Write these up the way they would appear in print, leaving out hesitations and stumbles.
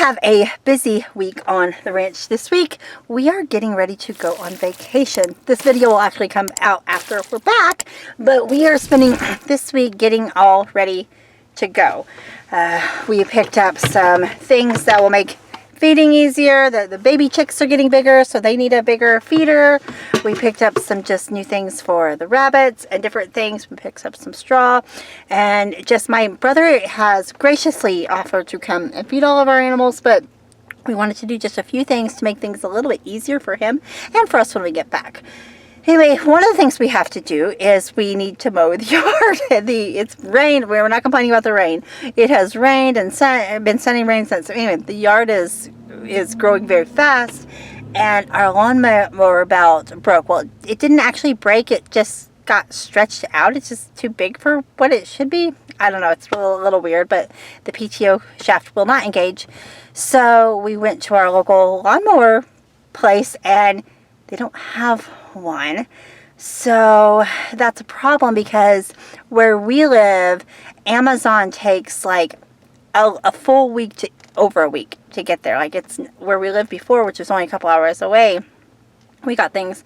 have a busy week on the ranch this week. We are getting ready to go on vacation. This video will actually come out after we're back, but we are spending this week getting all ready to go. We picked up some things that will make feeding easier. The baby chicks are getting bigger, so they need a bigger feeder. We picked up some just new things for the rabbits and different things. We picked up some straw, and just my brother has graciously offered to come and feed all of our animals, but we wanted to do just a few things to make things a little bit easier for him and for us when we get back. Anyway, one of the things we have to do is we need to mow the yard. It's rained. We're not complaining about the rain. It has rained and been sending rain since. Anyway, the yard is growing very fast, and our lawnmower belt broke. Well, it didn't actually break. It just got stretched out. It's just too big for what it should be. I don't know. It's a little weird, but the PTO shaft will not engage. So we went to our local lawnmower place, and they don't have one. So that's a problem, because where we live, Amazon takes like a full week to over a week to get there. Like, it's where we lived before, which was only a couple hours away. We got things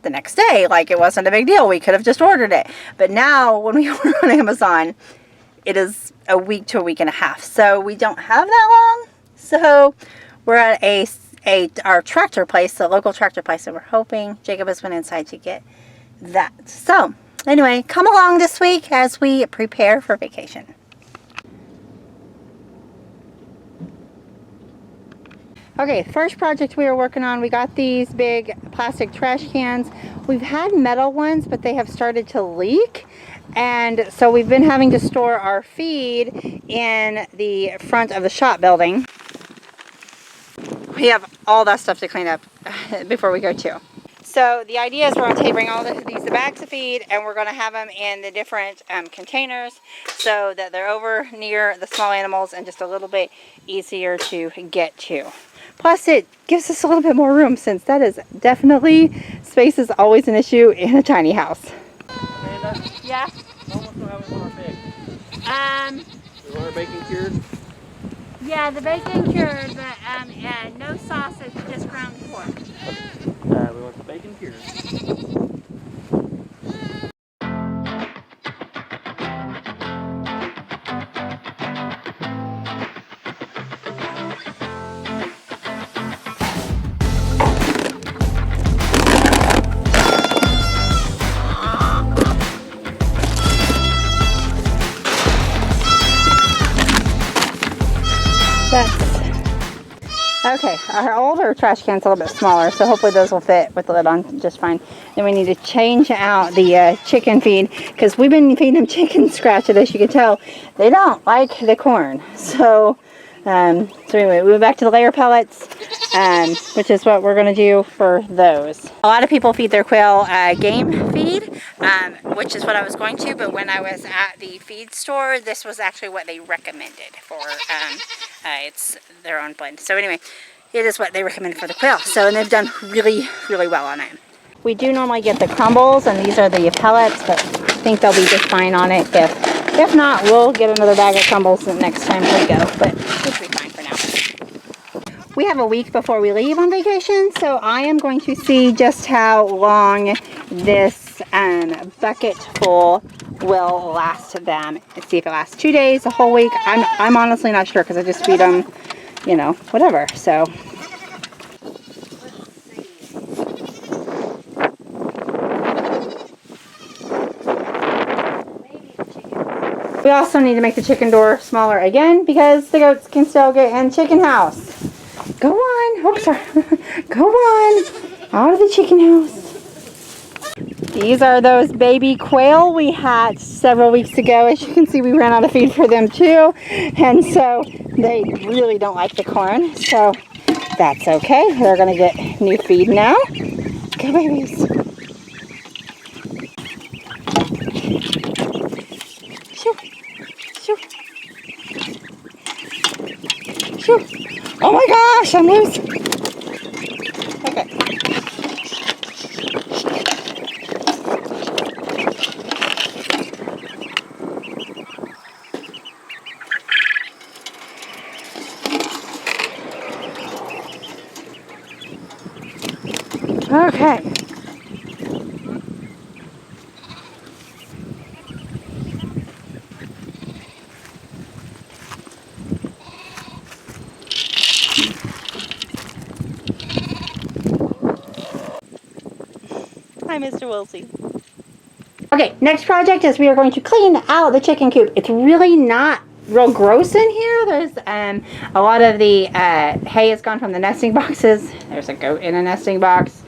the next day. Like, it wasn't a big deal. We could have just ordered it. But now when we order on Amazon, it is a week to a week and a half. So we don't have that long. So we're at our tractor place, the local tractor place, and we're hoping Jacob has went inside to get that. So anyway, come along this week as we prepare for vacation. Okay, first project we are working on, we got these big plastic trash cans. We've had metal ones, but they have started to leak. And so we've been having to store our feed in the front of the shop building. We have all that stuff to clean up before we go too. So the idea is we're going to bring all these bags of feed, and we're going to have them in the different containers so that they're over near the small animals and just a little bit easier to get to. Plus, it gives us a little bit more room, since that is definitely, space is always an issue in a tiny house. Amanda? Yeah? How much do we want our big? We want our bacon cured? Yeah, the bacon cured, but no sausage, just ground pork. We want the bacon cured. Okay, our older trash can's a little bit smaller, so hopefully those will fit with the lid on just fine. Then we need to change out the chicken feed, because we've been feeding them chicken scratch, and as you can tell, they don't like the corn. So anyway, we went back to the layer pellets, which is what we're going to do for those. A lot of people feed their quail game feed, which is what I was going to, but when I was at the feed store, this was actually what they recommended for, it's their own blend. So anyway, it is what they recommend for the quail. So, and they've done really, really well on it. We do normally get the crumbles, and these are the pellets, but I think they'll be just fine on it. If not, we'll get another bag of crumbles the next time we go, but it should be fine for now. We have a week before we leave on vacation, so I am going to see just how long this bucket full will last them. Let's see if it lasts 2 days, a whole week. I'm honestly not sure, because I just feed them, you know, whatever. So we also need to make the chicken door smaller again, because the goats can still get in chicken house. Go on. Oh, sorry. Go on. Out of the chicken house. These are those baby quail we had several weeks ago. As you can see, we ran out of feed for them too. And so they really don't like the corn. So that's okay. They're going to get new feed now. Go babies. Shoo. Shoo. Shoo. Oh my gosh, I'm loose. Okay. Okay. Hi, Mr. Woolsey. Okay, next project is we are going to clean out the chicken coop. It's really not real gross in here. There's a lot of the hay has gone from the nesting boxes. There's a goat in a nesting box.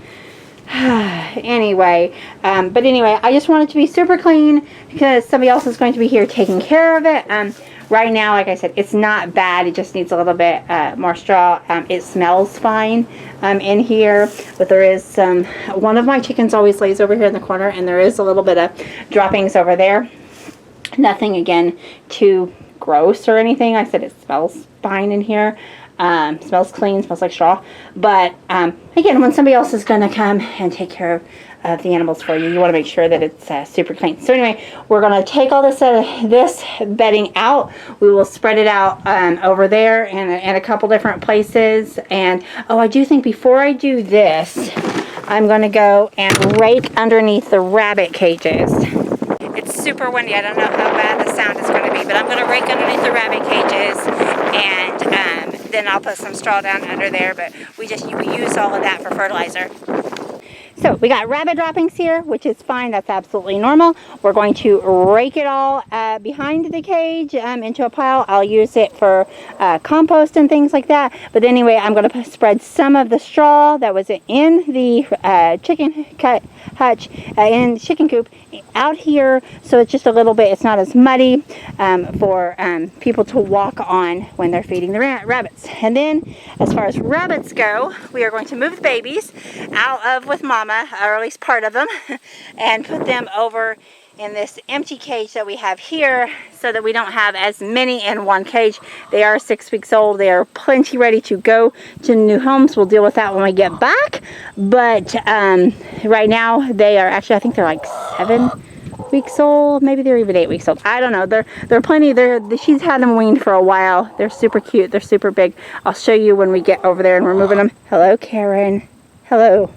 Anyway, but anyway, I just want it to be super clean because somebody else is going to be here taking care of it. Right now, like I said, it's not bad. It just needs a little bit more straw. It smells fine in here, but there is some, one of my chickens always lays over here in the corner, and there is a little bit of droppings over there. Nothing, again, too gross or anything. I said it smells fine in here. Smells clean, smells like straw. But again, when somebody else is going to come and take care of the animals for you, you want to make sure that it's super clean. So anyway, we're going to take all this bedding out. We will spread it out over there in a couple different places. And oh, I do think before I do this, I'm going to go and rake underneath the rabbit cages. It's super windy. I don't know how bad the sound is going to be, but I'm going to rake underneath the rabbit cages, and then I'll put some straw down under there, but we use all of that for fertilizer. So we got rabbit droppings here, which is fine. That's absolutely normal. We're going to rake it all behind the cage into a pile. I'll use it for compost and things like that. But anyway, I'm going to spread some of the straw that was in the chicken hutch in chicken coop out here, so it's just a little bit, it's not as muddy for people to walk on when they're feeding the rabbits. And then as far as rabbits go, we are going to move the babies out of with mama, or at least part of them, and put them over in this empty cage that we have here, so that we don't have as many in one cage. They are 6 weeks old. They are plenty ready to go to new homes. We'll deal with that when we get back. But right now they are actually, I think they're like 7 weeks old. Maybe they're even 8 weeks old. I don't know. They're plenty. She's had them weaned for a while. They're super cute. They're super big. I'll show you when we get over there and we're moving them. Hello, Karen. Hello.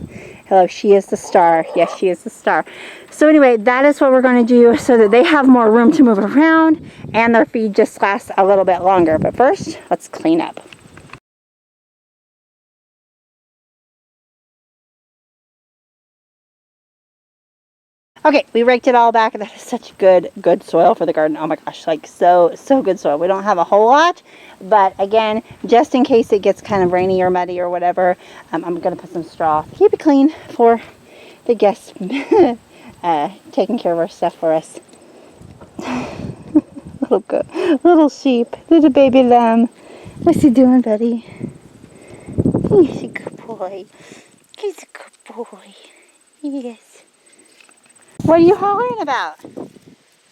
Hello. She is the star. Yes, she is the star. So anyway, that is what we're going to do so that they have more room to move around and their feed just lasts a little bit longer. But first, let's clean up. Okay, we raked it all back. That is such good soil for the garden. Oh my gosh, like so good soil. We don't have a whole lot, but again, just in case it gets kind of rainy or muddy or whatever, I'm going to put some straw to keep it clean for the guests. Taking care of our stuff for us. little sheep, little baby lamb. What's he doing, buddy? He's a good boy. He's a good boy. Yes. What are you hollering about?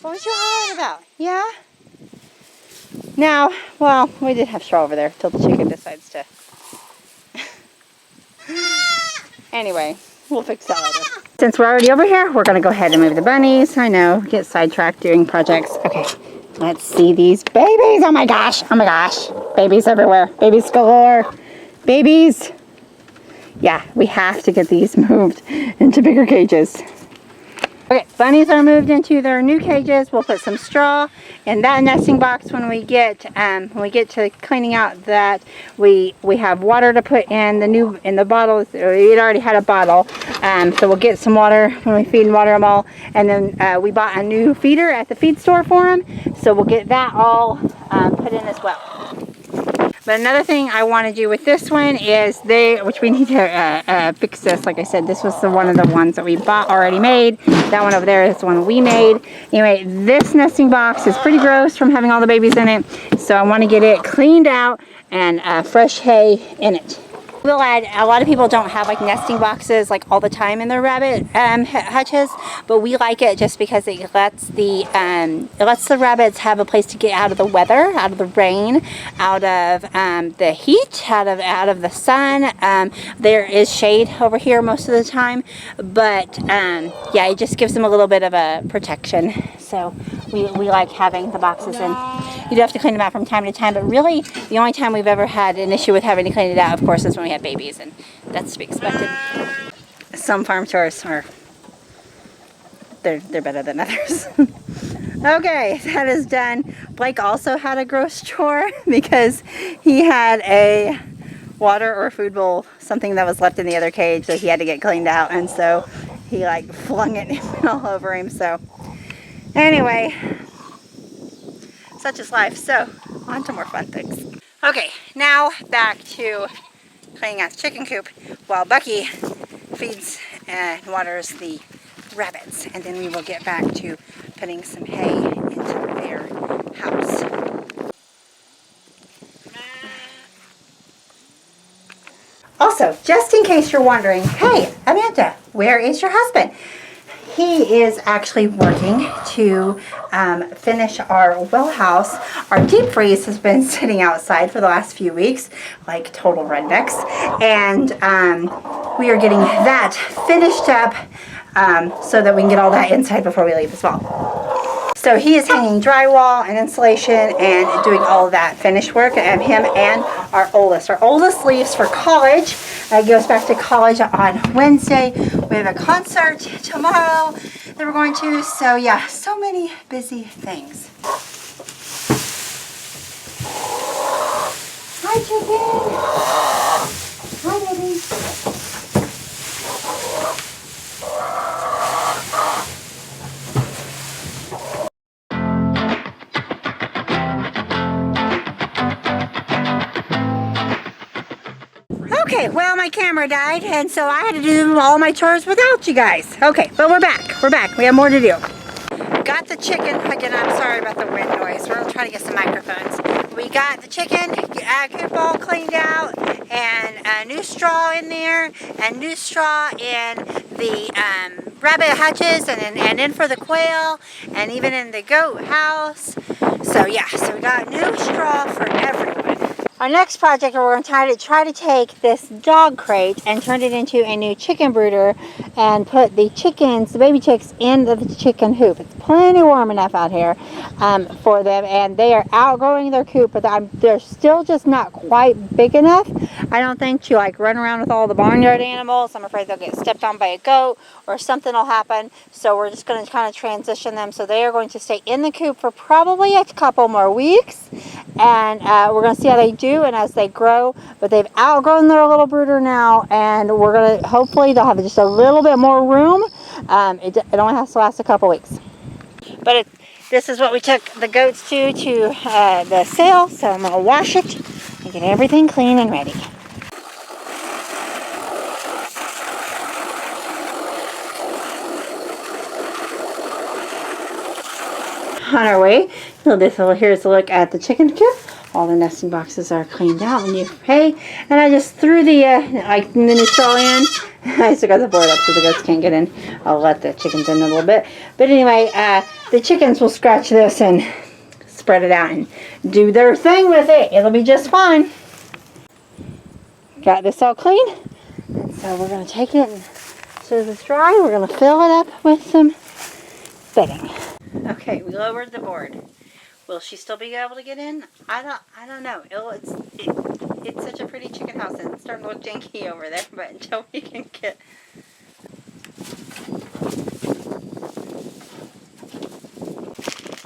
What was you hollering about? Yeah? Now, well, we did have straw over there till the chicken decides to. Anyway, we'll fix that later. Since we're already over here, we're going to go ahead and move the bunnies. I know, get sidetracked doing projects. Okay, let's see these babies. Oh my gosh, oh my gosh. Babies everywhere. Babies galore. Babies. Yeah, we have to get these moved into bigger cages. Okay, bunnies are moved into their new cages. We'll put some straw in that nesting box when we get to cleaning out that. We have water to put in the bottle. It already had a bottle, so we'll get some water when we feed and water them all. And then we bought a new feeder at the feed store for them, so we'll get that all put in as well. But another thing I want to do with this one is which we need to fix this. Like I said, this was one of the ones that we bought already made. That one over there is the one we made. Anyway, this nesting box is pretty gross from having all the babies in it. So I want to get it cleaned out and fresh hay in it. We'll add, a lot of people don't have like nesting boxes like all the time in their rabbit hutches, but we like it just because it lets the rabbits have a place to get out of the weather, out of the rain, out of the heat, out of the sun. There is shade over here most of the time, but yeah, it just gives them a little bit of a protection. So we like having the boxes in. You do have to clean them out from time to time, but really the only time we've ever had an issue with having to clean it out, of course, is when we have babies, and that's to be expected. some farm chores are, they're better than others. Okay, that is done. Blake also had a gross chore because he had a water or food bowl, something that was left in the other cage that he had to get cleaned out, and so he like flung it all over him. So anyway, such is life. So on to more fun things. Okay, now back to cleaning out the chicken coop while Bucky feeds and waters the rabbits, and then we will get back to putting some hay into their house. Also, just in case you're wondering, hey, Amanda, where is your husband? He is actually working to finish our well house. Our deep freeze has been sitting outside for the last few weeks, like total rednecks. And we are getting that finished up so that we can get all that inside before we leave as well. So he is hanging drywall and insulation and doing all of that finished work, and him and our oldest. Our oldest leaves for college. Goes back to college on Wednesday. We have a concert tomorrow that we're going to. So yeah, so many busy things. Hi, chicken. Hi, baby. Okay, well, my camera died, and so I had to do all my chores without you guys. Okay, but we're back. We're back. We have more to do. Got the chicken. Again, I'm sorry about the wind noise. We're trying to get some microphones. We got the chicken coop all cleaned out, and new straw in there, and new straw in the rabbit hutches, and in for the quail, and even in the goat house. So yeah, so we got new straw for everyone. Our next project, we're going to try to take this dog crate and turn it into a new chicken brooder and put the chickens, the baby chicks, in the chicken coop. It's plenty warm enough out here for them, and they are outgrowing their coop, but they're still just not quite big enough, I don't think, to like run around with all the barnyard animals. I'm afraid they'll get stepped on by a goat or something will happen, so we're just going to kind of transition them. So they are going to stay in the coop for probably a couple more weeks, and we're going to see how they do and as they grow. But they've outgrown their little brooder now, and we're going to, hopefully they'll have just a little bit more room. It only has to last a couple weeks. But this is what we took the goats to the sale, so I'm going to wash it and get everything clean and ready. On our way, here's a look at the chicken coop. All the nesting boxes are cleaned out and new hay, and I just threw the new straw in. I still got the board up so the goats can't get in. I'll let the chickens in a little bit, but anyway, the chickens will scratch this and spread it out and do their thing with it. It'll be just fine. Got this all clean, and so we're going to take it, and as soon as it's dry, we're going to fill it up with some bedding. Okay, we lowered the board. Will she still be able to get in? I don't know. It's such a pretty chicken house, and it's starting to look janky over there, but until we can get...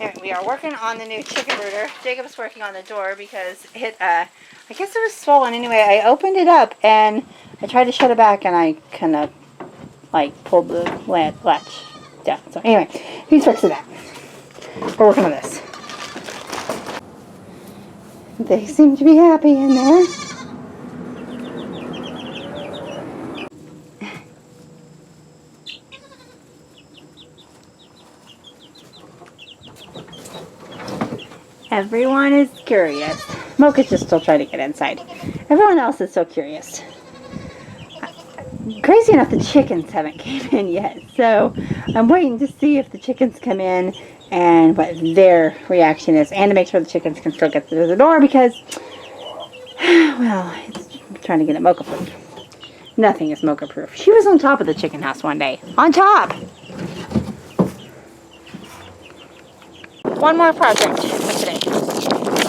Anyway, we are working on the new chicken brooder. Jacob's working on the door because I guess it was swollen. Anyway, I opened it up, and I tried to shut it back, and I kind of, pulled the latch down. So anyway, he's fixing that. We're working on this. They seem to be happy in there. Everyone is curious. Mocha's just still trying to get inside. Everyone else is so curious. Crazy enough, the chickens haven't came in yet, so I'm waiting to see if the chickens come in and what their reaction is, and to make sure the chickens can still get through the door because, well, it's trying to get it Mocha proof. Nothing is Mocha proof. She was on top of the chicken house one day. On top! One more project for today.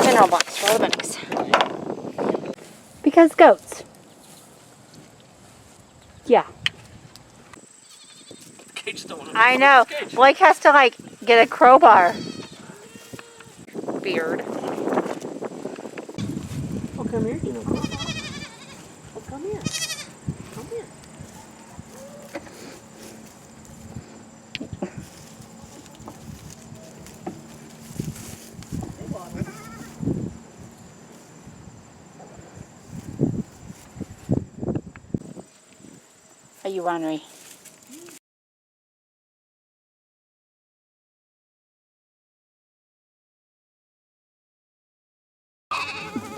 Mineral blocks for all the bunnies. Because goats. Yeah. I know. Blake has to like get a crowbar. Beard. Oh, come here, you know. Oh, come here. Come here. Are you ornery?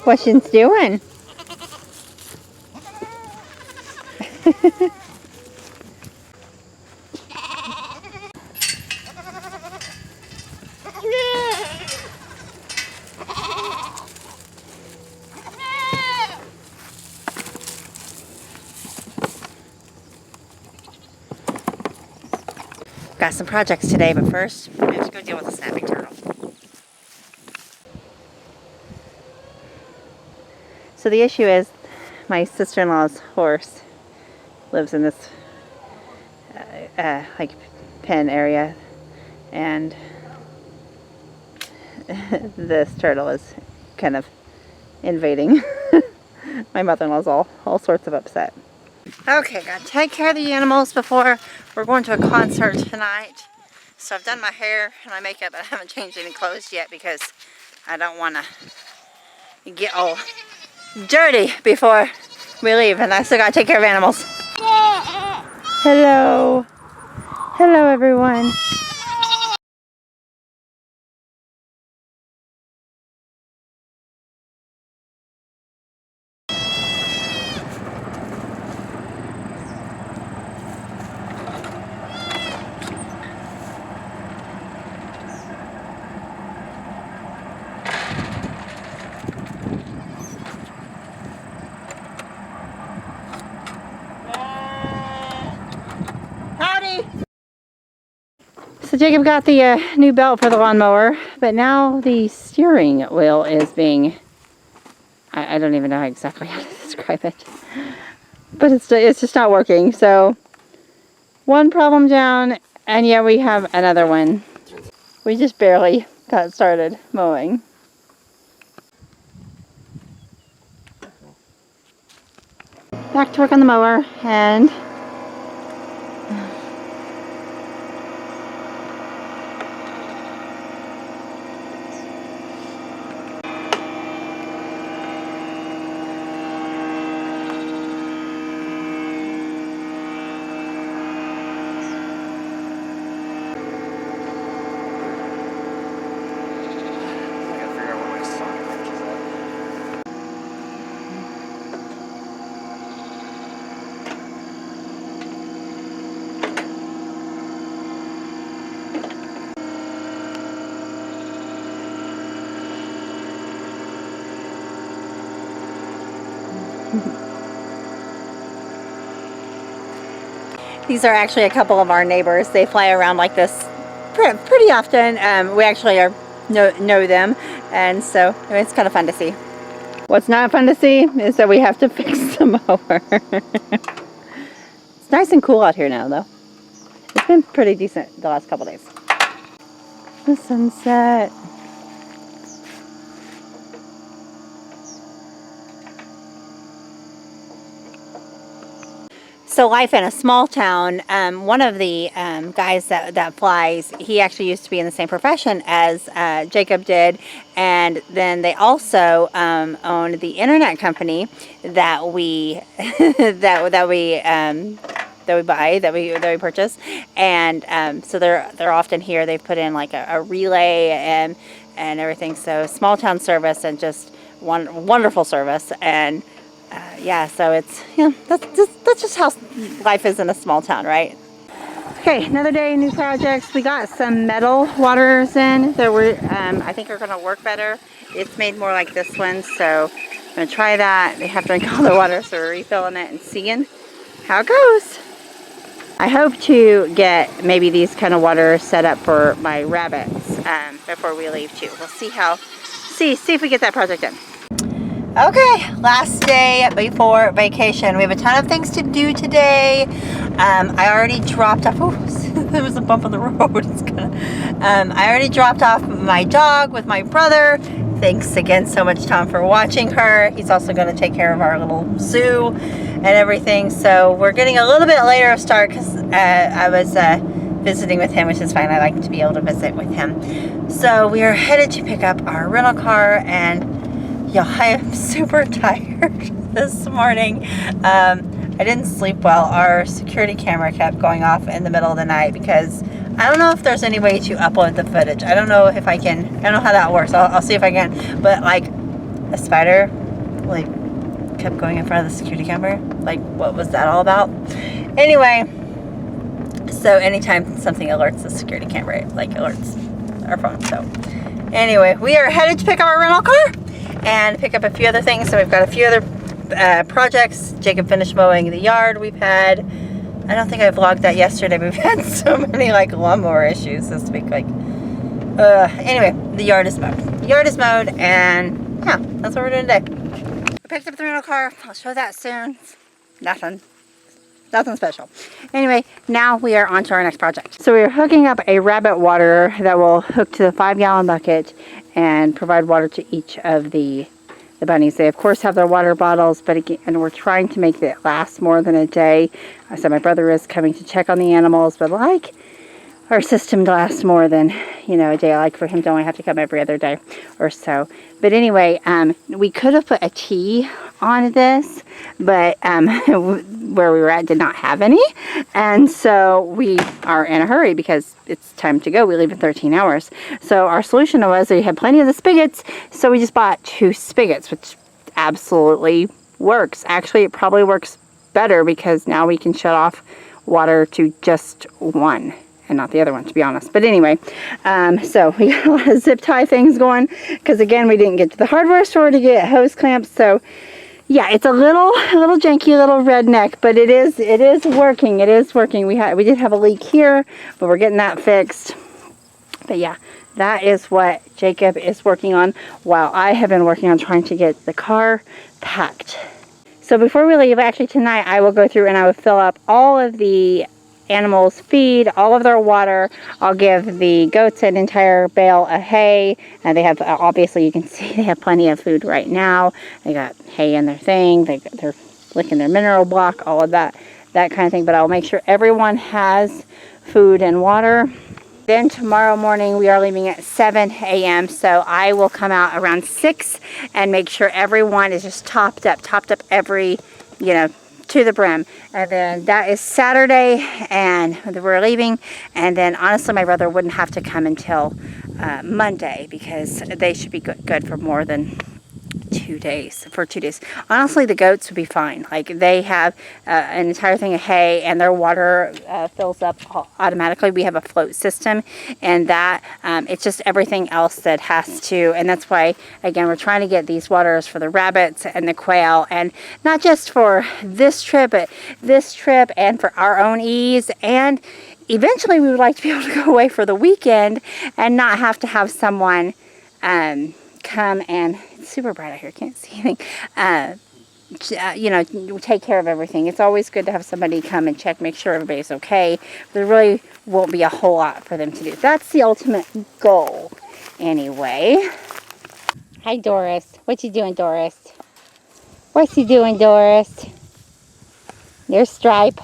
What she's doing? Got some projects today, but first we have to go deal with the snapping turtle. So the issue is my sister-in-law's horse lives in this like pen area, and this turtle is kind of invading. My mother-in-law's all sorts of upset. Okay, gotta take care of the animals before we're going to a concert tonight. So I've done my hair and my makeup, but I haven't changed any clothes yet because I don't want to get all dirty before we leave, and I still gotta take care of animals. Hello. Hello, everyone. Howdy. So Jacob got the new belt for the lawnmower, but now the steering wheel is being, I don't even know exactly how to describe it, but it's just not working. So one problem down, and yet we have another one. We just barely got started mowing. Back to work on the mower, and these are actually a couple of our neighbors. They fly around like this pretty often. We actually know them, and so it's kind of fun to see. What's not fun to see is that we have to fix the mower. It's nice and cool out here now, though. It's been pretty decent the last couple days. The sunset. So life in a small town, one of the guys that flies, he actually used to be in the same profession as Jacob did, and then they also own the internet company that we that we purchase, and so they're often here. They've put in like a relay and everything. So small town service, and just wonderful service. And yeah, so it's, that's just how life is in a small town, right? Okay, another day, new projects. We got some metal waters in that I think are gonna work better. It's made more like this one, so I'm gonna try that. They have to drink all the water, so we're refilling it and seeing how it goes. I hope to get maybe these kind of waters set up for my rabbits before we leave too. We'll see if we get that project done. Okay, last day before vacation. We have a ton of things to do today. I already dropped off. there was a bump on the road. It's gonna, I already dropped off my dog with my brother. Thanks again so much, Tom, for watching her. He's also going to take care of our little zoo and everything. So we're getting a little bit later of start because I was visiting with him, which is fine. I like to be able to visit with him. So we are headed to pick up our rental car, and y'all, I am super tired this morning. I didn't sleep well. Our security camera kept going off in the middle of the night because I don't know if there's any way to upload the footage. I don't know if I can. I don't know how that works. I'll see if I can. But like a spider like kept going in front of the security camera. Like, what was that all about? Anyway, so anytime something alerts the security camera, like alerts our phone. So anyway, we are headed to pick up our rental car and pick up a few other things. So we've got a few other projects. Jacob finished mowing the yard. We've had, I don't think I vlogged that yesterday, but we've had so many like lawnmower issues this week. Like, anyway, the yard is mowed. The yard is mowed, and yeah, that's what we're doing today. We picked up the rental car. I'll show that soon. Nothing special. Anyway, now we are on to our next project. So we're hooking up a rabbit waterer that will hook to the 5-gallon bucket and provide water to each of the bunnies. They of course have their water bottles, but again, and we're trying to make it last more than a day. So my brother is coming to check on the animals, but like our system to last more than, you know, a day. I like for him to only have to come every other day or so. But anyway, we could have put a T on this, but where we were at did not have any, and so we are in a hurry because it's time to go. We leave in 13 hours. So our solution was we had plenty of the spigots, so we just bought 2 spigots, which absolutely works. Actually, it probably works better because now we can shut off water to just one and not the other one, to be honest. But anyway, so we got a lot of zip tie things going because again, we didn't get to the hardware store to get hose clamps. So yeah, it's a little janky, little redneck, but it is working. It is working. We did have a leak here, but we're getting that fixed. But yeah, that is what Jacob is working on while I have been working on trying to get the car packed. So before we leave, actually tonight I will go through and I will fill up all of the animals' feed, all of their water. I'll give the goats an entire bale of hay, and they have, obviously you can see they have plenty of food right now. They got hay in their thing, they're licking their mineral block, all of that kind of thing. But I'll make sure everyone has food and water. Then tomorrow morning we are leaving at 7 a.m. so I will come out around 6 and make sure everyone is just topped up every, you know, to the brim. And then that is Saturday, and we're leaving. And then honestly, my brother wouldn't have to come until Monday because they should be good for more than 2 days. For 2 days, honestly, the goats would be fine. Like, they have an entire thing of hay, and their water fills up automatically. We have a float system, and that it's just everything else that has to. And that's why, again, we're trying to get these waters for the rabbits and the quail, and not just for this trip, but this trip and for our own ease. And eventually, we would like to be able to go away for the weekend and not have to have someone come and, it's super bright out here, can't see anything, you know, take care of everything. It's always good to have somebody come and check, make sure everybody's okay. There really won't be a whole lot for them to do. That's the ultimate goal anyway. Hi, Doris. What you doing, Doris? What's you doing, Doris? There's Stripe.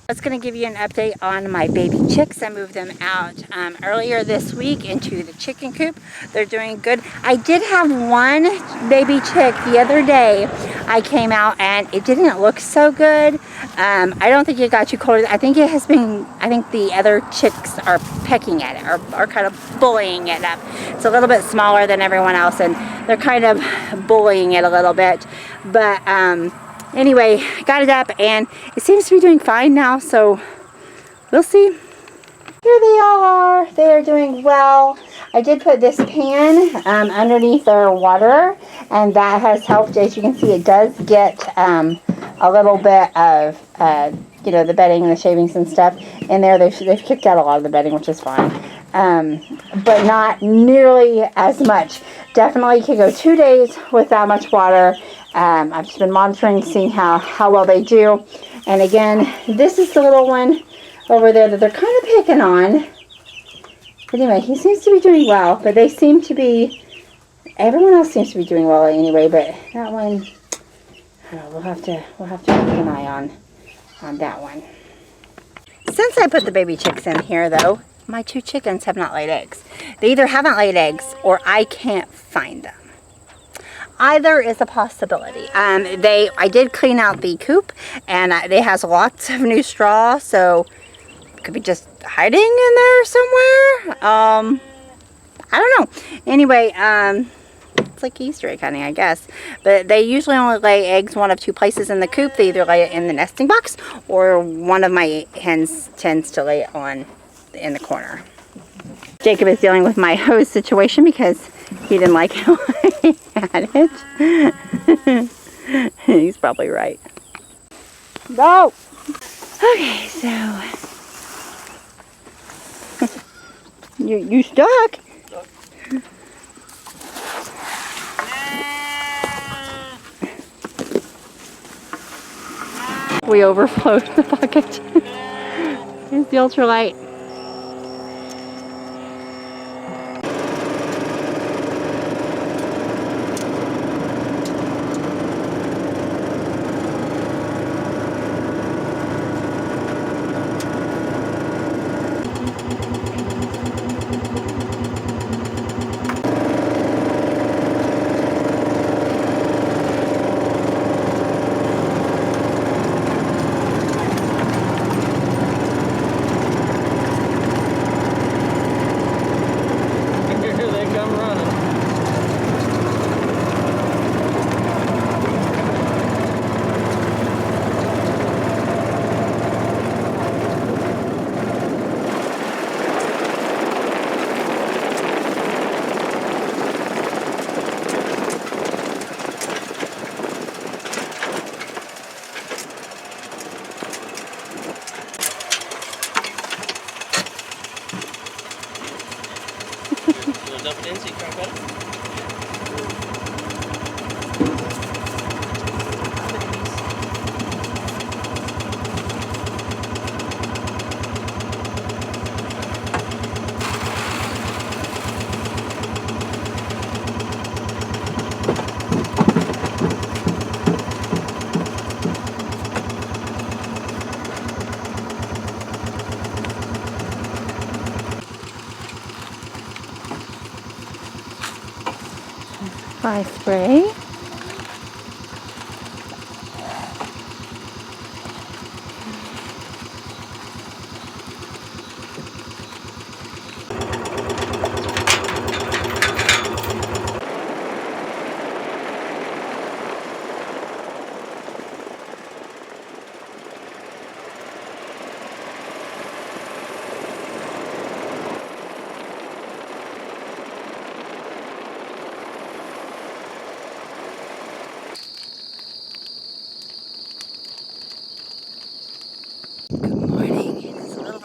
I was going to give you an update on my baby chicks. I moved them out earlier this week into the chicken coop. They're doing good. I did have one baby chick the other day. I came out and it didn't look so good. I don't think it got too cold. I think it has been, I think the other chicks are pecking at it, or kind of bullying it up. It's a little bit smaller than everyone else, and they're kind of bullying it a little bit. But anyway, got it up and it seems to be doing fine now, so we'll see. Here they are. They are doing well. I did put this pan underneath their water, and that has helped. As you can see, it does get a little bit of you know, the bedding and the shavings and stuff in there. They've kicked out a lot of the bedding, which is fine, but not nearly as much. Definitely could go 2 days without much water. I've just been monitoring, seeing how well they do. And again, this is the little one. over there that they're kind of picking on. But anyway, he seems to be doing well, but they seem to be, everyone else seems to be doing well anyway, but that one, I don't know, we'll have to keep an eye on that one. Since I put the baby chicks in here though, my 2 chickens have not laid eggs. They either haven't laid eggs or I can't find them. Either is a possibility. I did clean out the coop, and it has lots of new straw, so it could be just hiding in there somewhere. I don't know. Anyway, it's like Easter egg hunting, I guess. But they usually only lay eggs one of 2 places in the coop. They either lay it in the nesting box, or one of my hens tends to lay it in the corner. Jacob is dealing with my hose situation because he didn't like how I had it. He's probably right. Go! Okay, so you stuck. We overflowed the bucket. Here's the ultralight. Fly spray.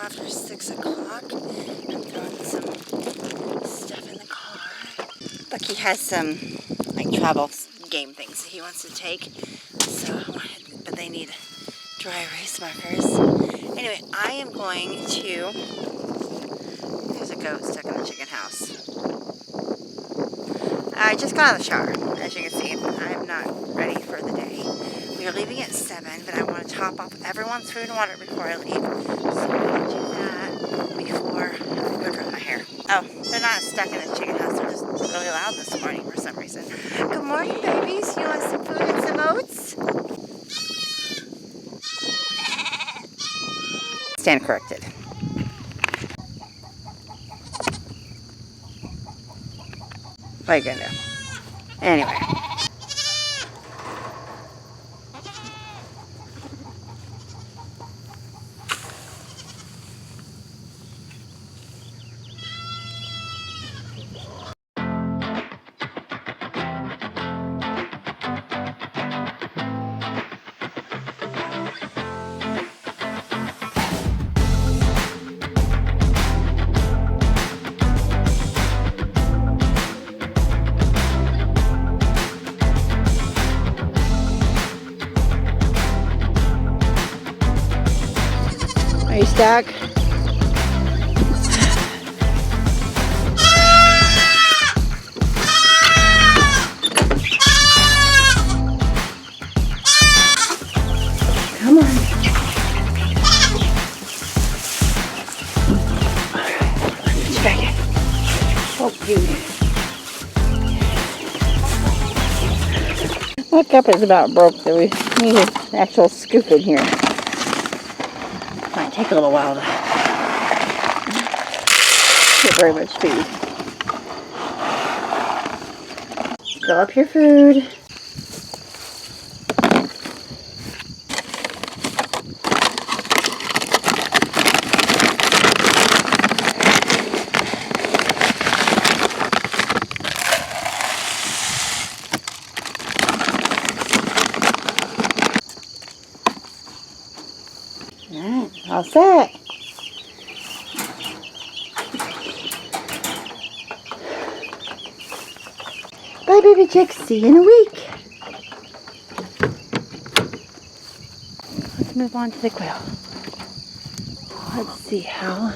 After 6 o'clock, I'm throwing some stuff in the car. Bucky has some like travel game things that he wants to take, but they need dry erase markers. Anyway, I am going to. There's a goat stuck in the chicken house. I just got out of the shower, as you can see. I'm not ready for the day. We are leaving at 7, but I want to top off everyone's food and water before I leave. So I'm going to do that before I go dry my hair. Oh, they're not stuck in a chicken house. They're just really loud this morning for some reason. Good morning, babies. You want some food and some oats? Stand corrected. What are you going to do? Anyway. Are you stuck? Come on. Let's back in. Oh, dude. My cup is about broke, so we need an actual scoop in here. Might take a little while to get very much feed. Fill up your food. Alright, all set. Bye, baby chicks. See you in a week. Let's move on to the quail. Let's see how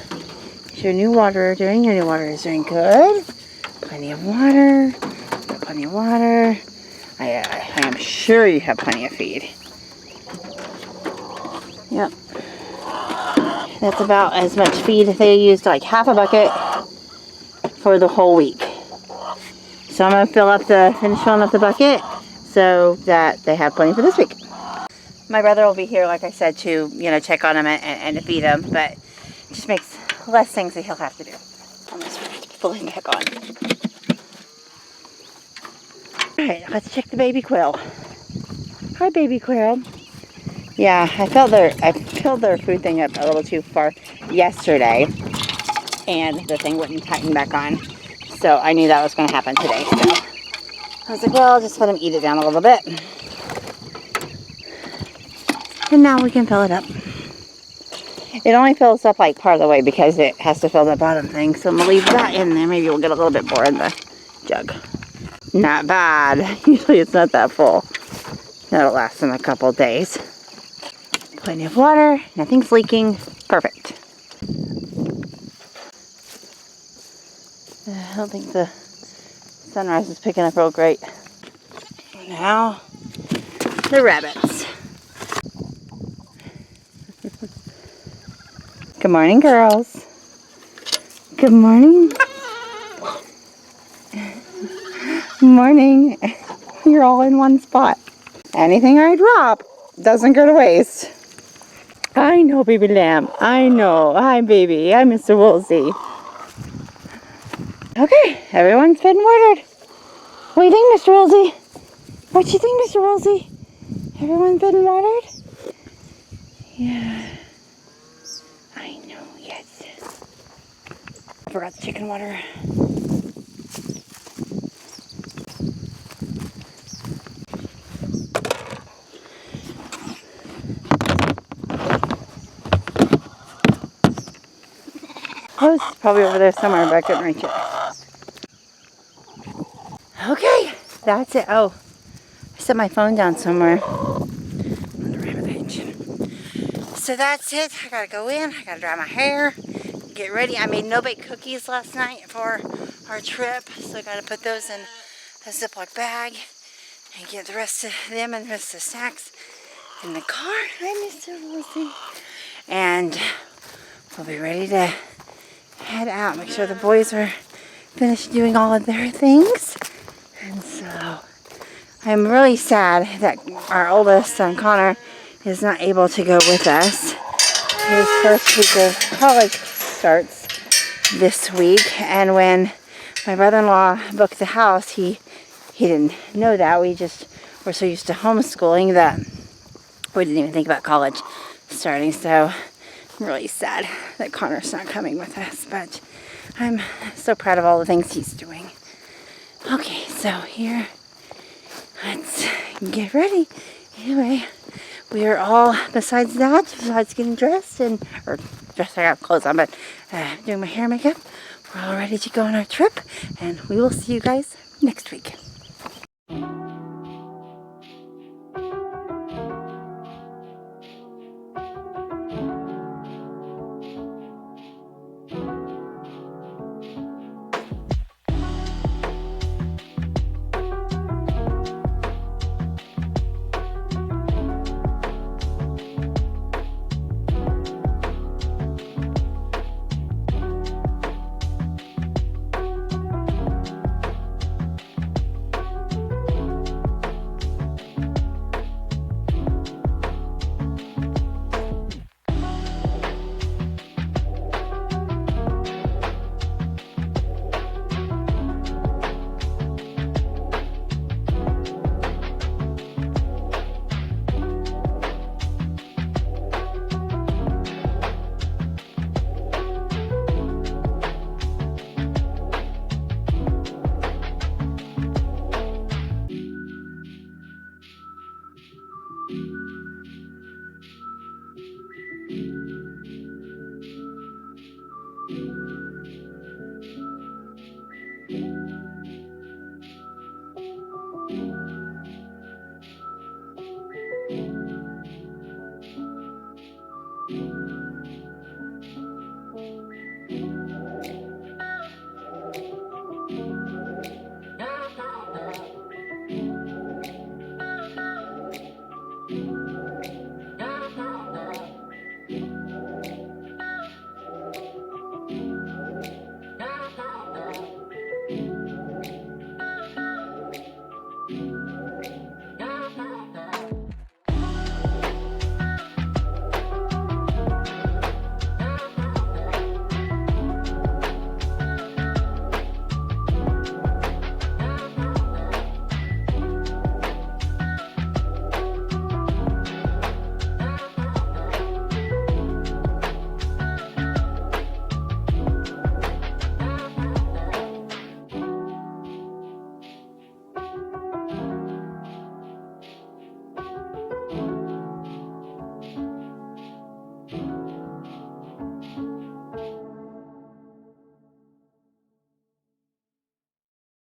is your new waterer doing. Your new waterer is doing good. Plenty of water. Plenty of water. I am sure you have plenty of feed. Yep. That's about as much feed. They used like half a bucket for the whole week. So I'm going to finish filling up the bucket so that they have plenty for this week. My brother will be here, like I said, to, check on them and to feed them, but it just makes less things that he'll have to do. I'm just pulling back on. Alright, let's check the baby quail. Hi, baby quail. Yeah, I filled their food thing up a little too far yesterday, and the thing wouldn't tighten back on. So I knew that was going to happen today. So I was like, well, I'll just let them eat it down a little bit. And now we can fill it up. It only fills up like part of the way because it has to fill the bottom thing. So I'm going to leave that in there. Maybe we'll get a little bit more in the jug. Not bad. Usually it's not that full. That'll last them a couple days. Plenty of water. Nothing's leaking. Perfect. I don't think the sunrise is picking up real great. Now, the rabbits. Good morning, girls. Good morning. Morning. You're all in one spot. Anything I drop doesn't go to waste. I know, baby lamb. I know. Hi, baby. Hi, Mr. Woolsey. Okay, everyone's been watered. What do you think, Mr. Woolsey? What do you think, Mr. Woolsey? Everyone's been watered? Yeah. I know, yes. I forgot the chicken water. Oh, it's probably over there somewhere, but I couldn't reach it. Okay, that's it. Oh, I set my phone down somewhere on the rabbit cage. So that's it. I gotta go in. I gotta dry my hair, get ready. I made no-bake cookies last night for our trip, so I gotta put those in a Ziploc bag and get the rest of them and the rest of the snacks in the car. Hi, Mr. Woolsey. And we'll be ready to head out. Make sure the boys are finished doing all of their things. And so I'm really sad that our oldest son Connor is not able to go with us. His first week of college starts this week, and when my brother-in-law booked the house, he didn't know that. We just were so used to homeschooling that we didn't even think about college starting. So I'm really sad that Connor's not coming with us, but I'm so proud of all the things he's doing. Okay, so here, let's get ready. Anyway, we are all, besides getting dressed I got clothes on, but doing my hair and makeup, we're all ready to go on our trip, and we will see you guys next week.